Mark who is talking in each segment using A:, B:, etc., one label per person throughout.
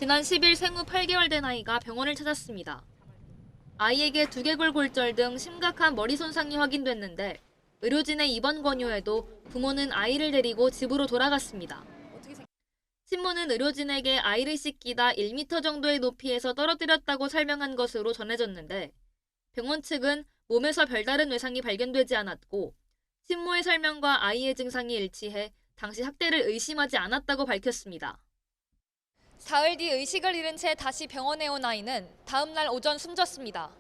A: 지난 10일 생후 8개월 된 아이가 병원을 찾았습니다. 아이에게 두개골 골절 등 심각한 머리 손상이 확인됐는데 의료진의 입원 권유에도 부모는 아이를 데리고 집으로 돌아갔습니다. 친모는 의료진에게 아이를 씻기다 1m 정도의 높이에서 떨어뜨렸다고 설명한 것으로 전해졌는데 병원 측은 몸에서 별다른 외상이 발견되지 않았고 친모의 설명과 아이의 증상이 일치해 당시 학대를 의심하지 않았다고 밝혔습니다. 사흘 뒤 의식을 잃은 채 다시 병원에 온 아이는 다음 날 오전 숨졌습니다.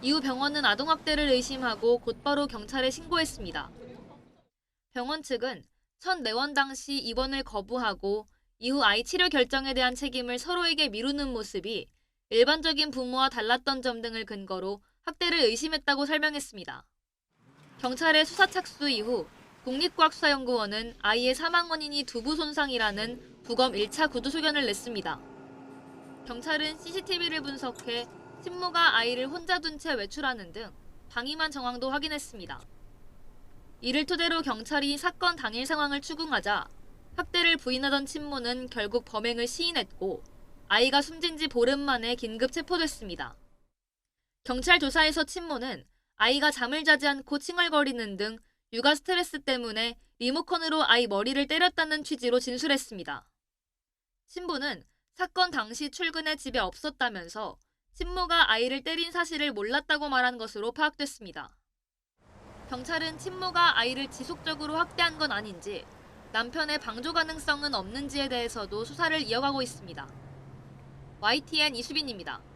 A: 이후 병원은 아동학대를 의심하고 곧바로 경찰에 신고했습니다. 병원 측은 첫 내원 당시 입원을 거부하고 이후 아이 치료 결정에 대한 책임을 서로에게 미루는 모습이 일반적인 부모와 달랐던 점 등을 근거로 학대를 의심했다고 설명했습니다. 경찰의 수사 착수 이후 국립과학수사연구원은 아이의 사망 원인이 두부 손상이라는 부검 1차 구조소견을 냈습니다. 경찰은 CCTV를 분석해 친모가 아이를 혼자 둔 채 외출하는 등 방임한 정황도 확인했습니다. 이를 토대로 경찰이 사건 당일 상황을 추궁하자 학대를 부인하던 친모는 결국 범행을 시인했고 아이가 숨진 지 보름 만에 긴급 체포됐습니다. 경찰 조사에서 친모는 아이가 잠을 자지 않고 칭얼거리는 등 육아 스트레스 때문에 리모컨으로 아이 머리를 때렸다는 취지로 진술했습니다. 친부는 사건 당시 출근해 집에 없었다면서 친모가 아이를 때린 사실을 몰랐다고 말한 것으로 파악됐습니다. 경찰은 친모가 아이를 지속적으로 학대한 건 아닌지 남편의 방조 가능성은 없는지에 대해서도 수사를 이어가고 있습니다. YTN 이수빈입니다.